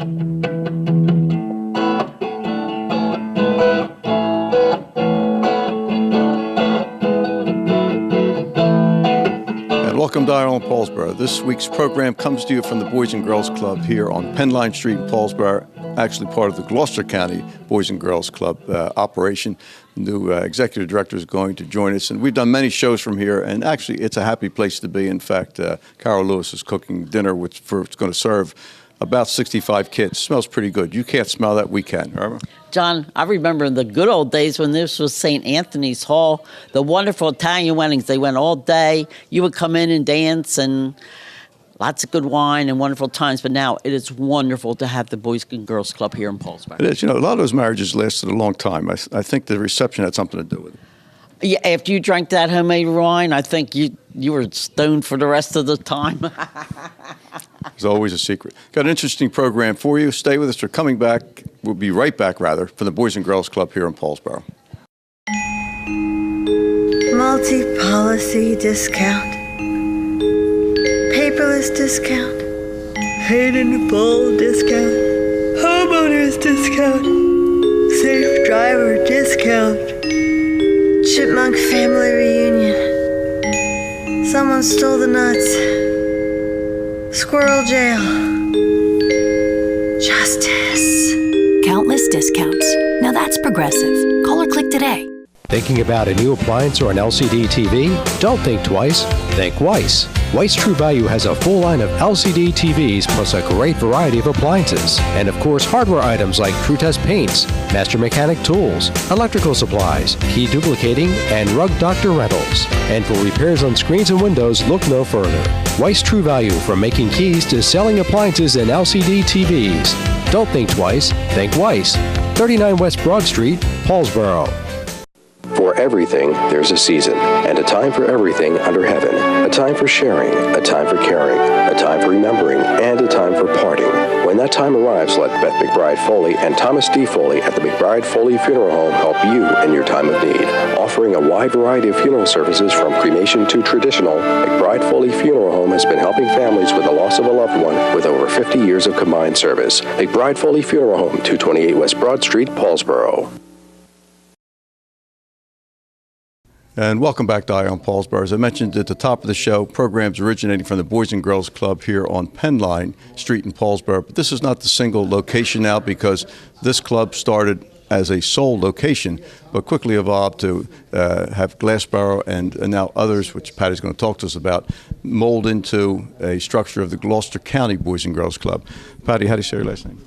Welcome to Irma Paulsboro. This week's program comes to you from the Boys and Girls Club here on Penn Line Street in Paulsboro, actually part of the Gloucester County Boys and Girls Club operation. The new executive director is going to join us, and we've done many shows from here, and actually it's a happy place to be. In fact, Carol Lewis is cooking dinner it's going to serve about 65 kids. Smells pretty good. You can't smell that. We can. Irma? John, I remember the good old days when this was St. Anthony's Hall, the wonderful Italian weddings. They went all day. You would come in and dance and lots of good wine and wonderful times. But now it is wonderful to have the Boys and Girls Club here in Paulsboro. It is. You know, a lot of those marriages lasted a long time. I think the reception had something to do with it. Yeah, after you drank that homemade wine, I think you were stoned for the rest of the time. It's always a secret. Got an interesting program for you. Stay with us. We're coming back. We'll be right back, rather, for the Boys and Girls Club here in Paulsboro. Multi-policy discount. Paperless discount. Paid in full discount. Homeowners discount. Safe driver discount. Chipmunk family reunion. Someone stole the nuts. Squirrel jail. Justice. Countless discounts. Now that's progressive. Call or click today. Thinking about a new appliance or an LCD TV? Don't think twice. Think Weiss. Weiss True Value has a full line of LCD TVs plus a great variety of appliances. And of course, hardware items like True Test paints, Master Mechanic tools, electrical supplies, key duplicating, and Rug Doctor rentals. And for repairs on screens and windows, look no further. Weiss True Value, from making keys to selling appliances and LCD TVs. Don't think twice. Think Weiss. 39 West Broad Street, Paulsboro. For everything, there's a season, and a time for everything under heaven. A time for sharing, a time for caring, a time for remembering, and a time for parting. When that time arrives, let Beth McBride Foley and Thomas D. Foley at the McBride Foley Funeral Home help you in your time of need. Offering a wide variety of funeral services from cremation to traditional, McBride Foley Funeral Home has been helping families with the loss of a loved one with over 50 years of combined service. McBride Foley Funeral Home, 228 West Broad Street, Paulsboro. And welcome back to Irma Paulsboro. As I mentioned at the top of the show, programs originating from the Boys and Girls Club here on Penn Line Street in Paulsboro. But this is not the single location now, because this club started as a sole location, but quickly evolved to have Glassboro and now others, which Patty's going to talk to us about, mold into a structure of the Gloucester County Boys and Girls Club. Patty, how do you say your last name?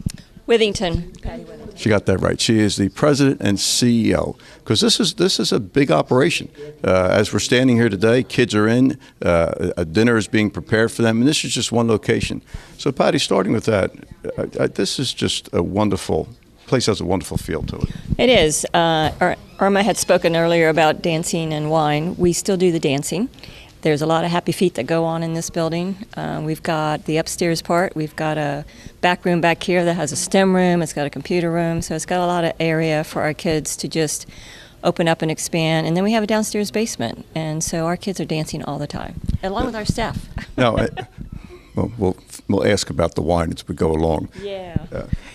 Withington. Patty Withington. She got that right. She is the president and CEO, because this is a big operation. As we're standing here today, kids are in, a dinner is being prepared for them, and this is just one location. So, Patty, starting with that, this is just a wonderful place. Has a wonderful feel to it. It is. Irma had spoken earlier about dancing and wine. We still do the dancing. There's a lot of happy feet that go on in this building. We've got the upstairs part. We've got a back room back here that has a STEM room. It's got a computer room. So it's got a lot of area for our kids to just open up and expand. And then we have a downstairs basement. And so our kids are dancing all the time, along with our staff. Now, we'll ask about the wine as we go along. Yeah.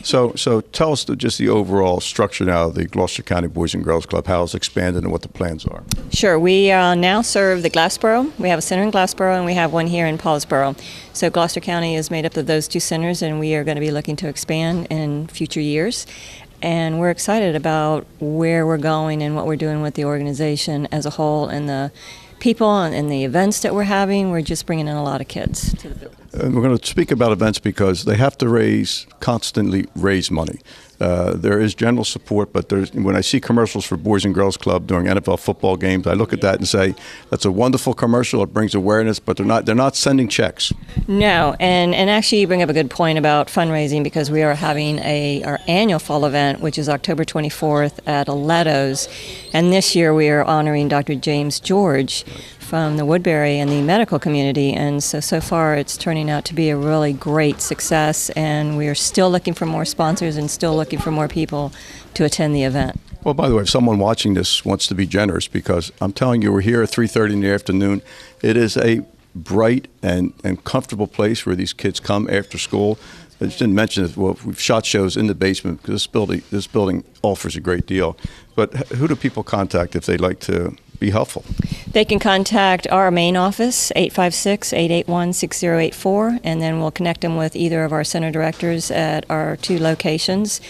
So tell us just the overall structure now of the Gloucester County Boys and Girls Club, how it's expanded and what the plans are. Sure. We now serve the Glassboro. We have a center in Glassboro, and we have one here in Paulsboro. So Gloucester County is made up of those two centers, and we are going to be looking to expand in future years. And we're excited about where we're going and what we're doing with the organization as a whole, and the people and the events that we're having. We're just bringing in a lot of kids to the building. And we're going to speak about events because they have to constantly raise money. There is general support, but when I see commercials for Boys and Girls Club during NFL football games, I look at that and say, that's a wonderful commercial. It brings awareness, but they're not sending checks. No, and actually you bring up a good point about fundraising, because we are having our annual fall event, which is October 24th at Aletto's. And this year we are honoring Dr. James George from the Woodbury and the medical community, and so far it's turning out to be a really great success, and we are still looking for more sponsors and still looking for more people to attend the event. Well, by the way, if someone watching this wants to be generous, because I'm telling you, we're here at 3:30 in the afternoon, it is a bright and comfortable place where these kids come after school. I just didn't mention it. Well, we've shot shows in the basement because this building offers a great deal. But who do people contact if they'd like to be helpful? They can contact our main office, 856-881-6084, and then we'll connect them with either of our center directors at our 2 locations,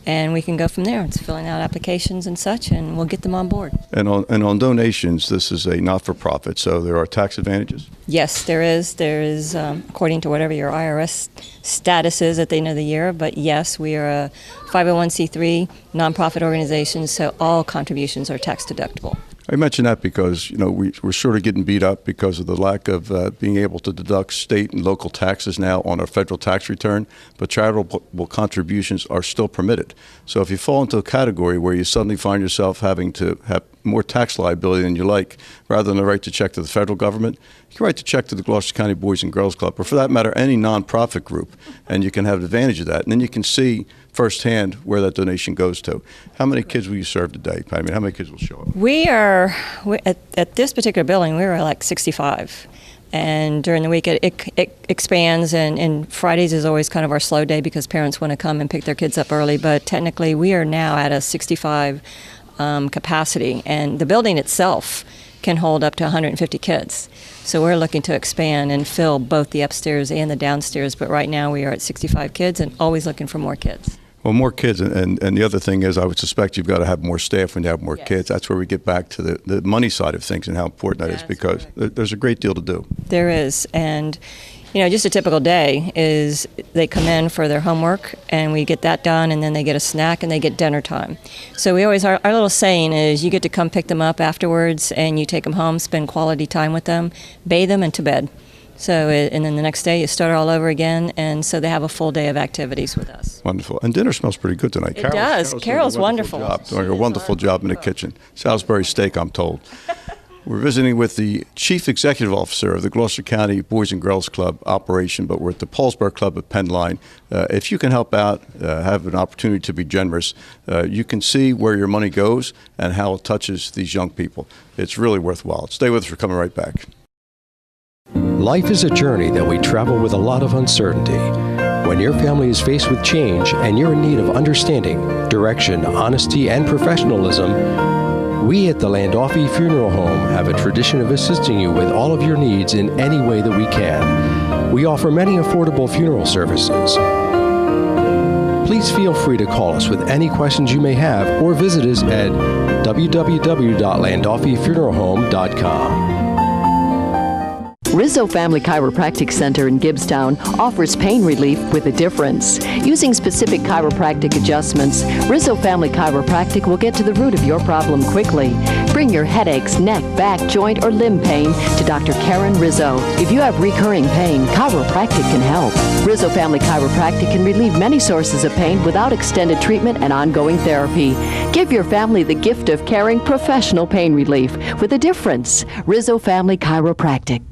and we can go from there. It's filling out applications and such, and we'll get them on board. And on donations, this is a not-for-profit, so there are tax advantages? Yes, there is. There is, according to whatever your IRS status is at the end of the year, but yes, we are a 501c3 nonprofit organization, so all contributions are tax deductible. I mention that because, we're sort of getting beat up because of the lack of being able to deduct state and local taxes now on our federal tax return, but charitable contributions are still permitted. So if you fall into a category where you suddenly find yourself having to have more tax liability than you like, rather than write the check to the federal government, you can write the check to the Gloucester County Boys and Girls Club, or for that matter, any nonprofit group, and you can have advantage of that. And then you can see firsthand where that donation goes to. How many kids will you serve today? I mean, how many kids will show up? We at this particular building, we were like 65. And during the week, it expands, and Fridays is always kind of our slow day because parents want to come and pick their kids up early. But technically, we are now at a 65 capacity, and the building itself can hold up to 150 kids. So we're looking to expand and fill both the upstairs and the downstairs, but right now we are at 65 kids and always looking for more kids. Well, more kids, and the other thing is I would suspect you've got to have more staff when you have more Yes. kids. That's where we get back to the money side of things and how important that is, That's because there's a great deal to do. There is, and just a typical day is they come in for their homework and we get that done, and then they get a snack and they get dinner time. So we always, our little saying is you get to come pick them up afterwards and you take them home, spend quality time with them, bathe them, and to bed. So, and then the next day you start all over again, and so they have a full day of activities with us. Wonderful. And dinner smells pretty good tonight. It does. Carol's wonderful. Doing a wonderful job in the kitchen. Salisbury steak, I'm told. We're visiting with the Chief Executive Officer of the Gloucester County Boys and Girls Club operation, but we're at the Paulsboro Club at Penn Line. If you can help out, have an opportunity to be generous, you can see where your money goes and how it touches these young people. It's really worthwhile. Stay with us. We're coming right back. Life is a journey that we travel with a lot of uncertainty. When your family is faced with change and you're in need of understanding, direction, honesty, and professionalism, we at the Landolfi Funeral Home have a tradition of assisting you with all of your needs in any way that we can. We offer many affordable funeral services. Please feel free to call us with any questions you may have or visit us at www.landolfifuneralhome.com. Rizzo Family Chiropractic Center in Gibbstown offers pain relief with a difference. Using specific chiropractic adjustments, Rizzo Family Chiropractic will get to the root of your problem quickly. Bring your headaches, neck, back, joint, or limb pain to Dr. Karen Rizzo. If you have recurring pain, chiropractic can help. Rizzo Family Chiropractic can relieve many sources of pain without extended treatment and ongoing therapy. Give your family the gift of caring professional pain relief with a difference. Rizzo Family Chiropractic.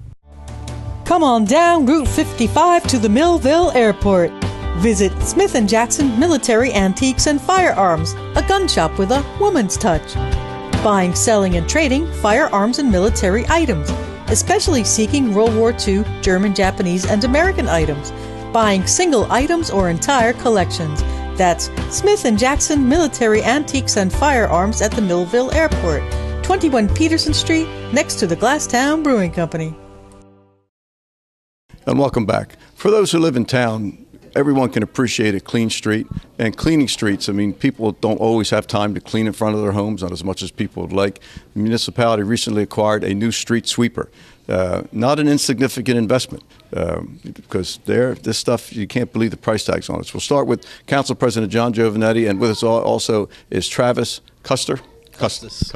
Come on down Route 55 to the Millville Airport. Visit Smith & Jackson Military Antiques and Firearms, a gun shop with a woman's touch. Buying, selling, and trading firearms and military items, especially seeking World War II, German, Japanese, and American items. Buying single items or entire collections. That's Smith & Jackson Military Antiques and Firearms at the Millville Airport, 21 Peterson Street, next to the Glasstown Brewing Company. And welcome back. For those who live in town, everyone can appreciate a clean street. And cleaning streets, I mean, people don't always have time to clean in front of their homes, not as much as people would like. The municipality recently acquired a new street sweeper. Not an insignificant investment, because this stuff, you can't believe the price tags on it. So we'll start with Council President John Giovanetti, and with us also is Travis Custer. Custis.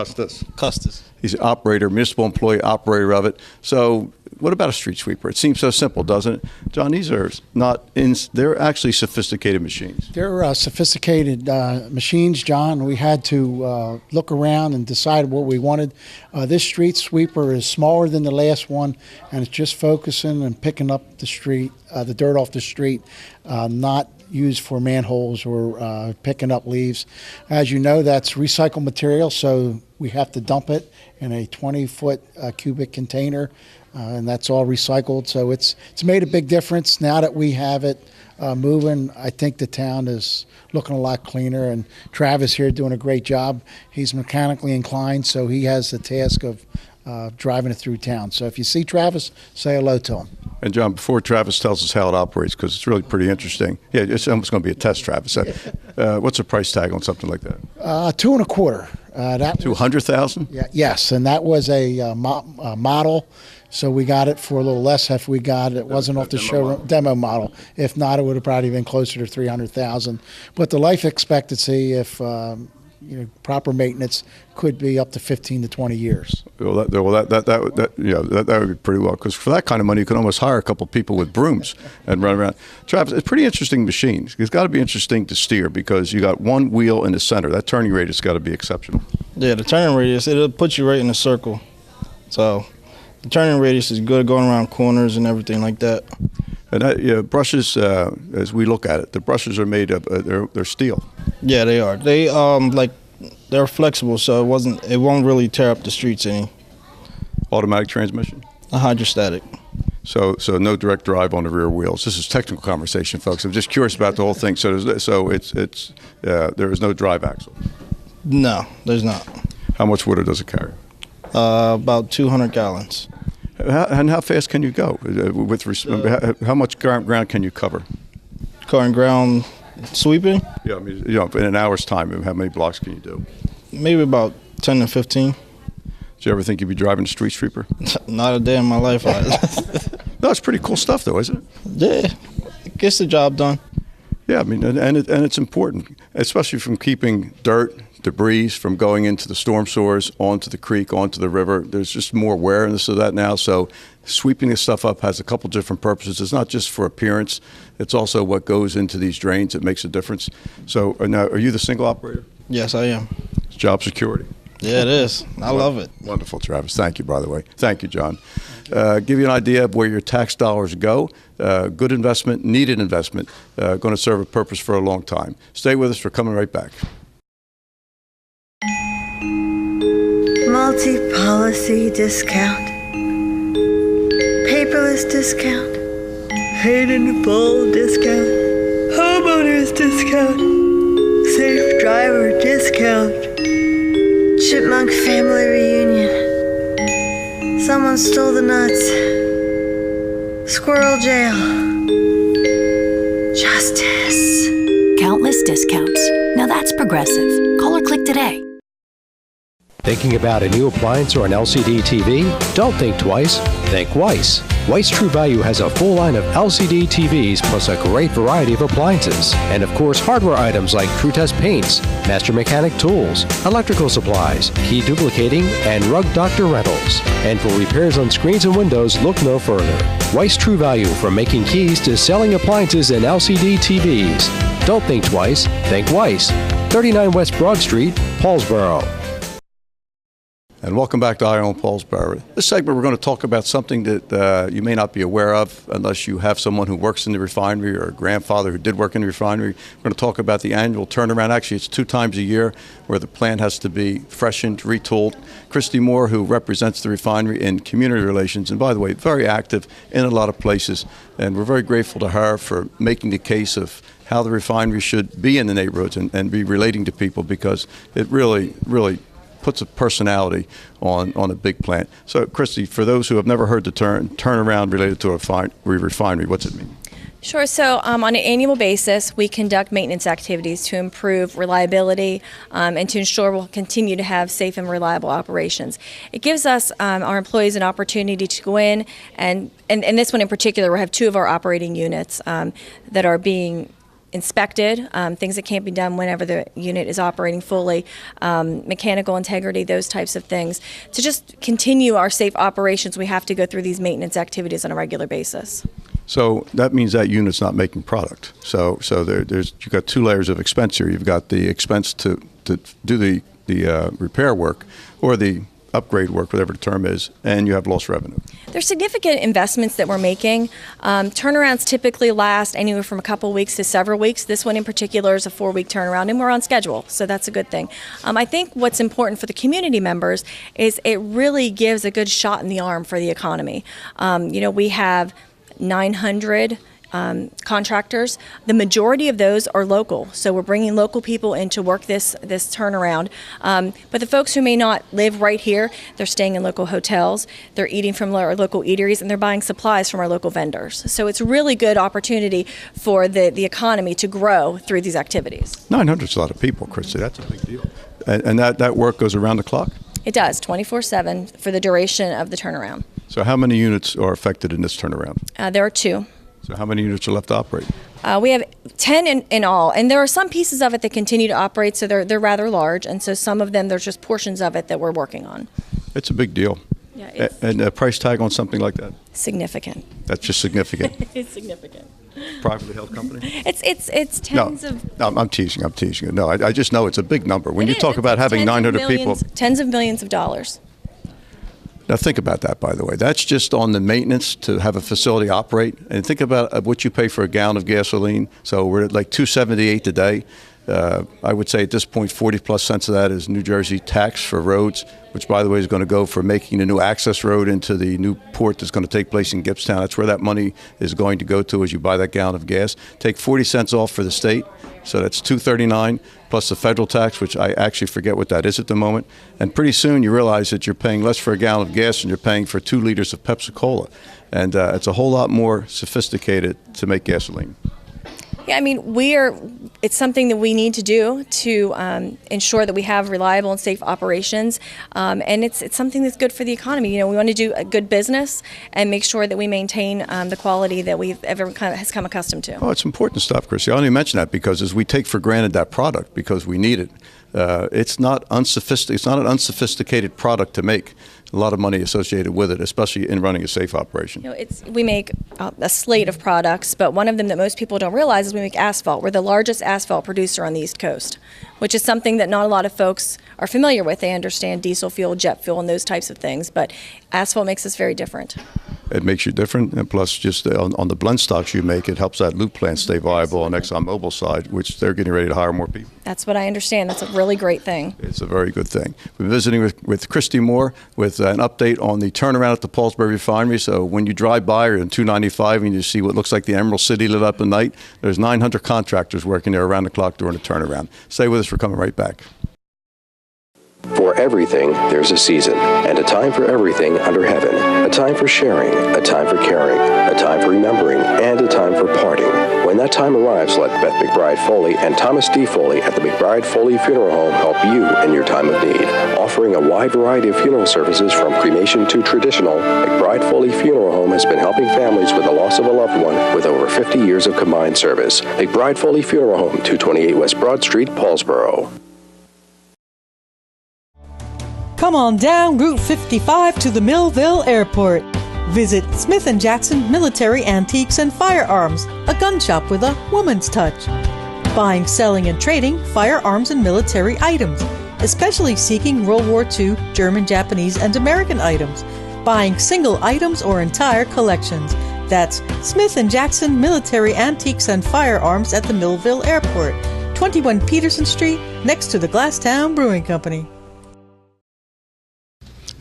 He's an operator, municipal employee operator of it. So what about a street sweeper? It seems so simple, doesn't it? John, these are they're actually sophisticated machines. They're sophisticated machines, John. We had to look around and decide what we wanted. This street sweeper is smaller than the last one, and it's just focusing and picking up the street the dirt off the street, not used for manholes or picking up leaves. As you know, that's recycled material, so we have to dump it in a 20-foot cubic container, and that's all recycled. So it's made a big difference. Now that we have it moving, I think the town is looking a lot cleaner, and Travis here doing a great job. He's mechanically inclined, so he has the task of driving it through town. So if you see Travis, say hello to him. And John, before Travis tells us how it operates, because it's really pretty interesting. Yeah, it's almost going to be a test, Travis. What's the price tag on something like that? $2.25. That $200,000? Yeah, yes, and that was a model. So we got it for a little less if we got it. It wasn't off the showroom demo model. If not, it would have probably been closer to $300,000. But the life expectancy, if proper maintenance, could be up to 15 to 20 years. Well, that would be pretty well, because for that kind of money, you can almost hire a couple people with brooms and run around. Travis, it's a pretty interesting machine. It's got to be interesting to steer because you got one wheel in the center. That turning radius got to be exceptional. Yeah, the turning radius, it'll put you right in a circle. So the turning radius is good going around corners and everything like that. And brushes, as we look at it, the brushes are made of they're steel. Yeah, they are. They're flexible, so it won't really tear up the streets any. Automatic transmission? A hydrostatic. So no direct drive on the rear wheels. This is technical conversation, folks. I'm just curious about the whole thing. So there is no drive axle. No, there's not. How much water does it carry? About 200 gallons. And how fast can you go? How much ground can you cover? Covering ground sweeping? Yeah, I mean, in an hour's time, how many blocks can you do? Maybe about 10 to 15. Did you ever think you'd be driving a street sweeper? Not a day in my life. No, it's pretty cool stuff, though, isn't it? Yeah, it gets the job done. Yeah, I mean, and it's important, especially from keeping dirt, debris from going into the storm sewers, onto the creek, onto the river. There's just more awareness of that now. So sweeping this stuff up has a couple different purposes. It's not just for appearance. It's also what goes into these drains that makes a difference. So now, are you the single operator? Yes, I am. It's job security. Yeah, it is. I love it. Wonderful, Travis. Thank you, by the way. Thank you, John. Give you an idea of where your tax dollars go. Good investment, needed investment, going to serve a purpose for a long time. Stay with us. We're coming right back. Multi-policy discount, paperless discount, paid in full discount, homeowners discount, safe driver discount, chipmunk family reunion, someone stole the nuts, squirrel jail, justice. Countless discounts. Now that's progressive. Call or click today. Thinking about a new appliance or an LCD TV? Don't think twice. Think Weiss. Weiss True Value has a full line of LCD TVs plus a great variety of appliances. And of course, hardware items like True Test paints, Master Mechanic tools, electrical supplies, key duplicating, and Rug Doctor rentals. And for repairs on screens and windows, look no further. Weiss True Value, from making keys to selling appliances and LCD TVs. Don't think twice. Think Weiss. 39 West Broad Street, Paulsboro. And welcome back to Eye on Paulsboro. This segment, we're going to talk about something that you may not be aware of unless you have someone who works in the refinery or a grandfather who did work in the refinery. We're going to talk about the annual turnaround. Actually, it's 2 times a year where the plant has to be freshened, retooled. Christy Moore, who represents the refinery in community relations, and by the way, very active in a lot of places. And we're very grateful to her for making the case of how the refinery should be in the neighborhoods and be relating to people, because it really puts a personality on a big plant. So, Christy, for those who have never heard the term turnaround related to a refinery, what's it mean? Sure. So on an annual basis, we conduct maintenance activities to improve reliability and to ensure we'll continue to have safe and reliable operations. It gives us, our employees, an opportunity to go in and this one in particular, we have 2 of our operating units that are being inspected, things that can't be done whenever the unit is operating fully, mechanical integrity, those types of things. To just continue our safe operations, we have to go through these maintenance activities on a regular basis. So that means that unit's not making product. So you've got 2 layers of expense here. You've got the expense to do the repair work or the upgrade work, whatever the term is, and you have lost revenue. There's significant investments that we're making. Turnarounds typically last anywhere from a couple weeks to several weeks. This one in particular is a 4-week turnaround, and we're on schedule, so that's a good thing. I think what's important for the community members is it really gives a good shot in the arm for the economy. We have 900 contractors. The majority of those are local, so we're bringing local people in to work this turnaround. But the folks who may not live right here, they're staying in local hotels, they're eating from our local eateries, and they're buying supplies from our local vendors. So it's a really good opportunity for the economy to grow through these activities. 900 is a lot of people, Christy. That's a big deal. And that work goes around the clock? It does, 24/7 for the duration of the turnaround. So how many units are affected in this turnaround? There are 2. So how many units are left to operate? We have 10 in all, and there are some pieces of it that continue to operate, so they're rather large, and so some of them, there's just portions of it that we're working on. It's a big deal. Yeah, and a price tag on something like that? Significant. That's just significant. It's significant. Privately held company? It's tens of... No, I'm teasing. No, I just know it's a big number. When you talk about having 900 people... Tens of millions of dollars. Now think about that, by the way. That's just on the maintenance to have a facility operate. And think about what you pay for a gallon of gasoline. So we're at like $2.78 today. I would say at this point, 40+ cents of that is New Jersey tax for roads, which, by the way, is going to go for making a new access road into the new port that's going to take place in Gibbstown. That's where that money is going to go to as you buy that gallon of gas. Take 40 cents off for the state, so that's $2.39 plus the federal tax, which I actually forget what that is at the moment. And pretty soon you realize that you're paying less for a gallon of gas than you're paying for 2 liters of Pepsi-Cola. And it's a whole lot more sophisticated to make gasoline. Yeah, I mean, it's something that we need to do to ensure that we have reliable and safe operations, and it's something that's good for the economy. We want to do a good business and make sure that we maintain the quality that has come accustomed to. Oh, it's important stuff, Chrissy. I only mention that because as we take for granted that product because we need it, it's not it's not an unsophisticated product to make. A lot of money associated with it, especially in running a safe operation. We make a slate of products, but one of them that most people don't realize is we make asphalt. We're the largest asphalt producer on the East Coast, which is something that not a lot of folks are familiar with. They understand diesel fuel, jet fuel, and those types of things, but asphalt makes us very different. It makes you different, and plus just on the blend stocks you make, it helps that loop plant stay viable on ExxonMobil's side, which they're getting ready to hire more people. That's what I understand. That's a really great thing. It's a very good thing. We're visiting with Christy Moore with an update on the turnaround at the Paulsboro refinery. So when you drive by or in 295 and you see what looks like the Emerald City lit up at night, there's 900 contractors working there around the clock during the turnaround. Stay with us. We're coming right back. For everything, there's a season, and a time for everything under heaven. A time for sharing, a time for caring, a time for remembering, and a time for parting. When that time arrives, let Beth McBride Foley and Thomas D. Foley at the McBride Foley Funeral Home help you in your time of need. Offering a wide variety of funeral services from cremation to traditional, McBride Foley Funeral Home has been helping families with the loss of a loved one with over 50 years of combined service. McBride Foley Funeral Home, 228 West Broad Street, Paulsboro. Come on down Route 55 to the Millville Airport. Visit Smith & Jackson Military Antiques and Firearms, a gun shop with a woman's touch. Buying, selling, and trading firearms and military items, especially seeking World War II, German, Japanese, and American items. Buying single items or entire collections. That's Smith & Jackson Military Antiques and Firearms at the Millville Airport, 21 Peterson Street, next to the Glasstown Brewing Company.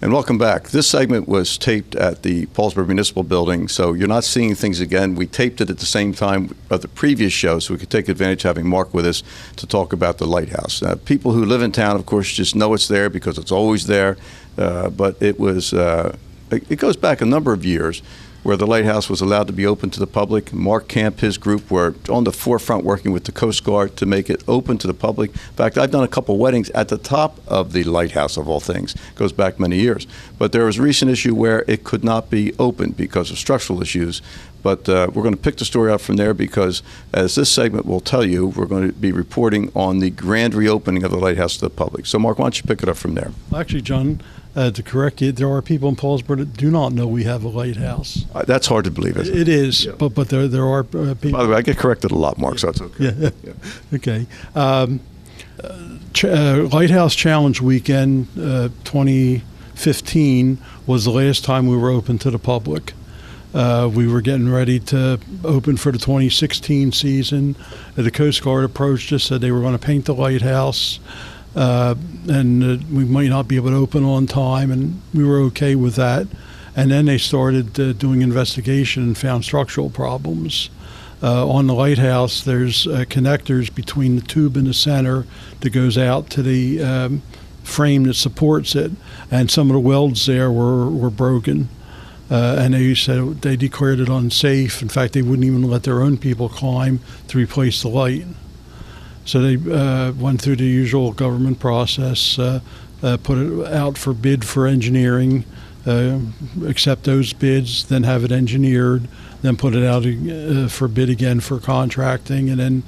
And welcome back. This segment was taped at the Paulsboro Municipal Building, so you're not seeing things again. We taped it at the same time of the previous show, so we could take advantage of having Mark with us to talk about the lighthouse. People who live in town, of course, just know it's there because it's always there, but it goes back a number of years where the lighthouse was allowed to be open to the public. Mark Camp, his group, were on the forefront working with the Coast Guard to make it open to the public. In fact, I've done a couple weddings at the top of the lighthouse, of all things. It goes back many years. But there was a recent issue where it could not be opened because of structural issues. But we're going to pick the story up from there because, as this segment will tell you, we're going to be reporting on the grand reopening of the lighthouse to the public. So, Mark, why don't you pick it up from there? Actually, John, to correct you, there are people in Paulsboro that do not know we have a lighthouse. That's hard to believe, isn't it? It is, yeah. but there are people. By the way, I get corrected a lot, Mark, so that's okay. Yeah. Okay. Lighthouse Challenge Weekend 20 2015 was the last time we were open to the public. We were getting ready to open for the 2016 season. The Coast Guard approached us, said they were going to paint the lighthouse, and we might not be able to open on time, and we were okay with that. And then they started doing investigation and found structural problems. On the lighthouse, there's connectors between the tube in the center that goes out to the frame that supports it, and some of the welds there were broken. And they said they declared it unsafe. In fact, they wouldn't even let their own people climb to replace the light. So they went through the usual government process, put it out for bid for engineering, accept those bids, then have it engineered, then put it out for bid again for contracting, and then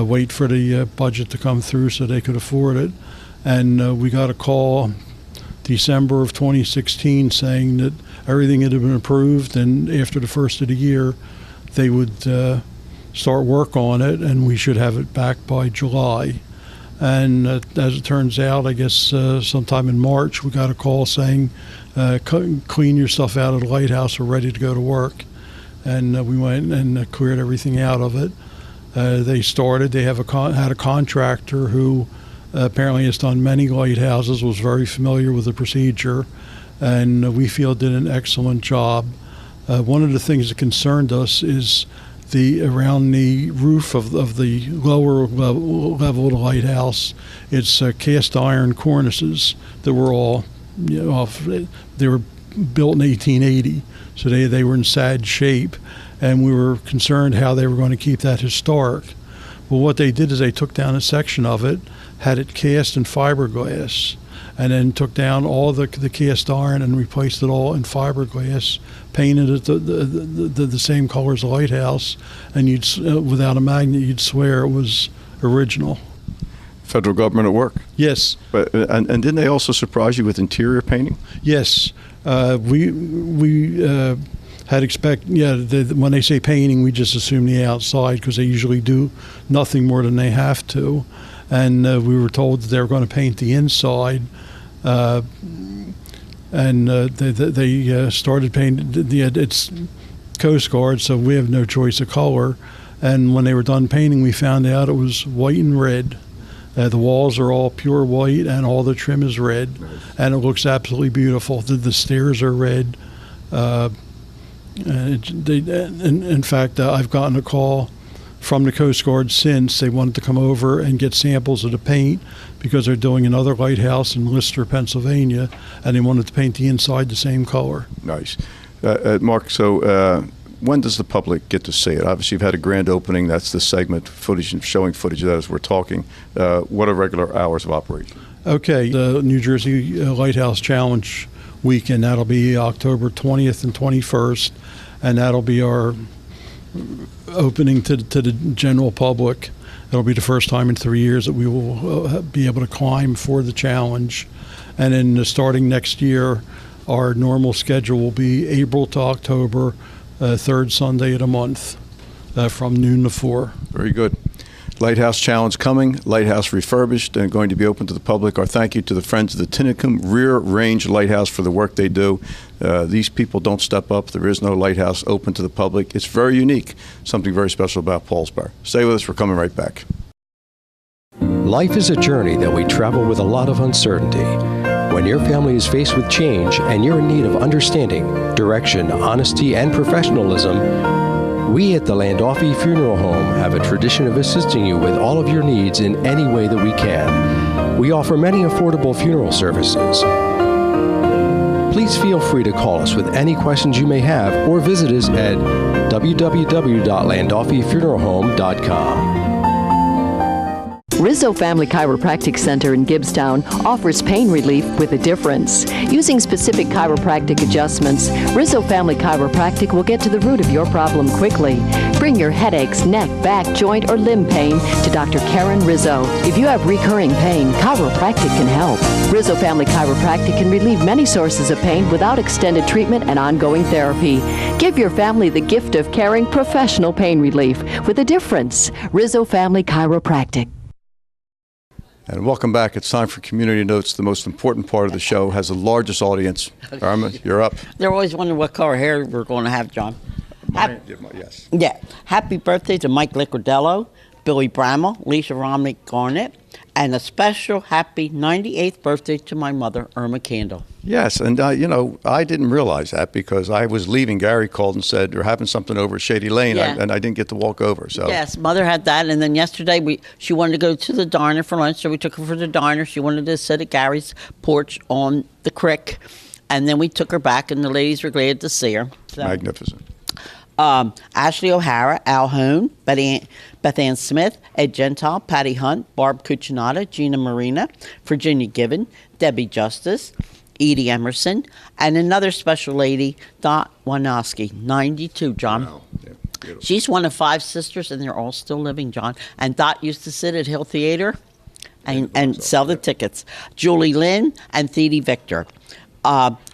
wait for the budget to come through so they could afford it. And we got a call December of 2016 saying that everything had been approved, and after the first of the year they would start work on it, and we should have it back by July. And as it turns out, I guess sometime in March we got a call saying clean your stuff out of the lighthouse, we're ready to go to work. And we went and cleared everything out of it. They started. They have had a contractor who apparently has done many lighthouses, was very familiar with the procedure, and we feel did an excellent job. One of the things that concerned us is around the roof of the lower level of the lighthouse. It's cast iron cornices that were all, they were built in 1880, so they were in sad shape, and we were concerned how they were going to keep that historic. Well, what they did is they took down a section of it, had it cast in fiberglass, and then took down all the cast iron and replaced it all in fiberglass, painted it the same color as the lighthouse, and without a magnet, you'd swear it was original. Federal government at work. Yes. But and didn't they also surprise you with interior painting? Yes. We had when they say painting, we just assume the outside, because they usually do nothing more than they have to. And we were told that they were going to paint the inside, and they started painting. It's Coast Guard, so we have no choice of color. And when they were done painting, we found out it was white and red. The walls are all pure white, and all the trim is red, and it looks absolutely beautiful. The stairs are red. In fact, I've gotten a call from the Coast Guard since. They wanted to come over and get samples of the paint because they're doing another lighthouse in Lister, Pennsylvania, and they wanted to paint the inside the same color. Nice. Mark, so when does the public get to see it? Obviously, you've had a grand opening. That's the segment, footage and showing footage of that as we're talking. What are regular hours of operation? Okay, the New Jersey Lighthouse Challenge weekend, that'll be October 20th and 21st, and that'll be our opening to the general public. It'll be the first time in 3 years that we will be able to climb for the challenge. And then starting next year, our normal schedule will be April to October, third Sunday of the month, from noon to 4. Very good. Lighthouse Challenge coming, Lighthouse refurbished and going to be open to the public. Our thank you to the Friends of the Tinicum Rear Range Lighthouse for the work they do. These people don't step up. There is no lighthouse open to the public. It's very unique, something very special about Paulsboro. Stay with us. We're coming right back. Life is a journey that we travel with a lot of uncertainty. When your family is faced with change and you're in need of understanding, direction, honesty, and professionalism, we at the Landolfi Funeral Home have a tradition of assisting you with all of your needs in any way that we can. We offer many affordable funeral services. Please feel free to call us with any questions you may have or visit us at www.landolfifuneralhome.com. Rizzo Family Chiropractic Center in Gibbstown offers pain relief with a difference. Using specific chiropractic adjustments, Rizzo Family Chiropractic will get to the root of your problem quickly. Bring your headaches, neck, back, joint, or limb pain to Dr. Karen Rizzo. If you have recurring pain, chiropractic can help. Rizzo Family Chiropractic can relieve many sources of pain without extended treatment and ongoing therapy. Give your family the gift of caring professional pain relief with a difference. Rizzo Family Chiropractic. And welcome back. It's time for Community Notes. The most important part of the show has the largest audience. Irma, you're up. They're always wondering what color hair we're going to have, John. Yes. Yeah. Happy birthday to Mike Licordello, Billy Bramall, Lisa Romney Garnett, and a special happy 98th birthday to my mother, Irma Candle. Yes, and I didn't realize that because I was leaving. Gary called and said they're having something over at Shady Lane, Yeah. and I didn't get to walk over. So Yes, mother had that, and then yesterday she wanted to go to the diner for lunch, so we took her for the diner. She wanted to sit at Gary's porch on the creek, and then we took her back, and the ladies were glad to see her. So. Magnificent. Ashley O'Hara, Al Hone, Beth Ann Smith, Ed Gentile, Patty Hunt, Barb Cucinato, Gina Marina, Virginia Gibbon, Debbie Justice, Edie Emerson, and another special lady, Dot Wanoski, 92, John. Wow. Yeah, She's one of 5 sisters, and they're all still living, John. And Dot used to sit at Hill Theater and sell the tickets. Julie Lynn and Thede Victor.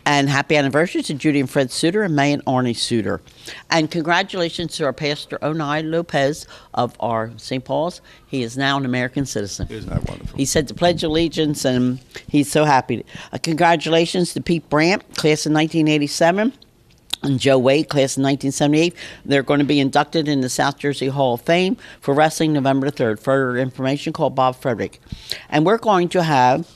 And happy anniversary to Judy and Fred Suter and May and Arnie Suter. And congratulations to our pastor, Onai Lopez of our St. Paul's. He is now an American citizen. Isn't that wonderful? He said the Pledge of Allegiance, and he's so happy. Congratulations to Pete Brandt, class of 1987. And Joe Wade, class of 1978. They're going to be inducted in the South Jersey Hall of Fame for wrestling November the 3rd. Further information, call Bob Frederick. And we're going to have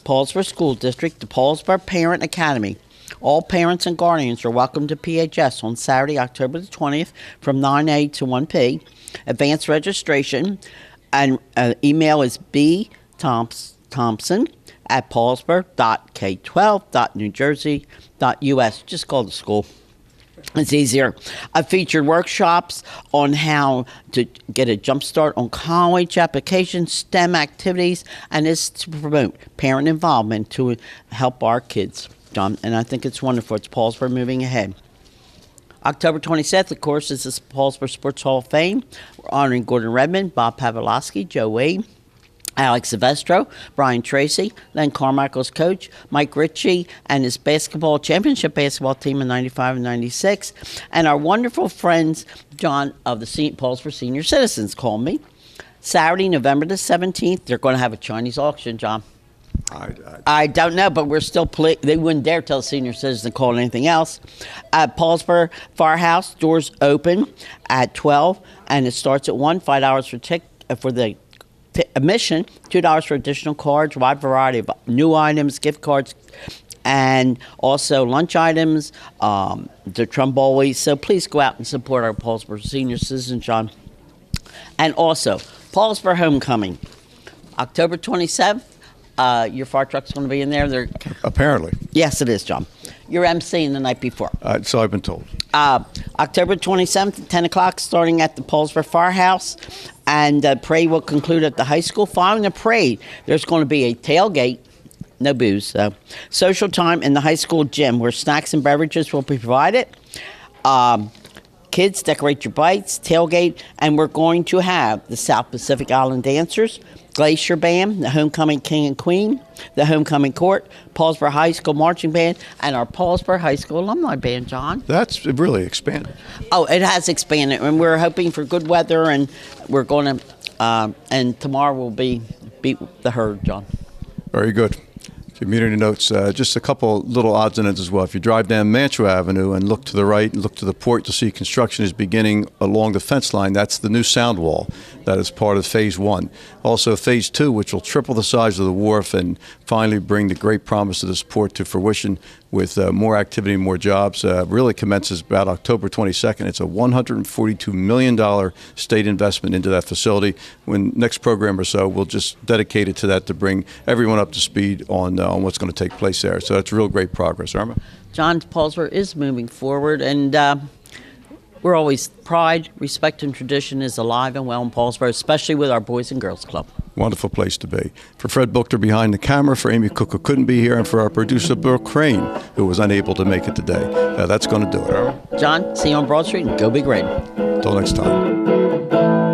Paulsboro School District, the Paulsboro Parent Academy. All parents and guardians are welcome to PHS on Saturday, October the 20th from 9 to 1 p. Advanced registration and email is bthompson@paulsboro.k12.newjersey.us. Just call the school. It's easier. Featured workshops on how to get a jump start on college applications, STEM activities, and it's to promote parent involvement to help our kids, John. And I think it's wonderful. It's Paulsboro moving ahead. October 27th, of course, is the Paulsboro Sports Hall of Fame. We're honoring Gordon Redmond, Bob Pawlowski, Joe Wade, Alex Silvestro, Brian Tracy, Len Carmichael's coach, Mike Ritchie, and his championship basketball team in 95 and 96. And our wonderful friends, John, of the St. Paulsboro Senior Citizens called me. Saturday, November the 17th, they're going to have a Chinese auction, John. I don't know, but we're still they wouldn't dare tell senior citizens to call anything else. Paulsboro Firehouse, doors open at 12, and it starts at 1, $5 for the admission, $2 for additional cards, wide variety of new items, gift cards, and also lunch items, the Tromboli. So please go out and support our Paulsboro Senior Citizens, John. And also, Paulsboro Homecoming, October 27th. Your fire truck's going to be in there. Apparently. Yes, it is, John. You're emceeing the night before. So I've been told. October 27th at 10 o'clock, starting at the Paulsboro Firehouse. And the parade will conclude at the high school. Following the parade, there's going to be a tailgate, no booze, social time in the high school gym where snacks and beverages will be provided. Kids, decorate your bikes, tailgate, and we're going to have the South Pacific Island Dancers, Glacier Band, the Homecoming King and Queen, the Homecoming Court, Paulsboro High School Marching Band, and our Paulsboro High School Alumni Band, John. That's really expanded. Oh, it has expanded, and we're hoping for good weather, and we're going to, and tomorrow will beat the herd, John. Very good. Community notes, just a couple little odds and ends as well. If you drive down Mantua Avenue and look to the right and look to the port, you'll see construction is beginning along the fence line. That's the new sound wall that is part of Phase 1. Also, Phase 2, which will triple the size of the wharf and finally bring the great promise of this port to fruition with more activity and more jobs, really commences about October 22nd. It's a $142 million state investment into that facility. When next program or so, we'll just dedicate it to that to bring everyone up to speed on what's going to take place there. So that's real great progress. Irma? John, Paulsboro is moving forward, and we're always pride, respect, and tradition is alive and well in Paulsboro, especially with our Boys and Girls Club. Wonderful place to be. For Fred Buchter behind the camera, for Amy Cook who couldn't be here, and for our producer Bill Crane who was unable to make it today. That's going to do it. John, see you on Broad Street, and go Big Red. Until next time.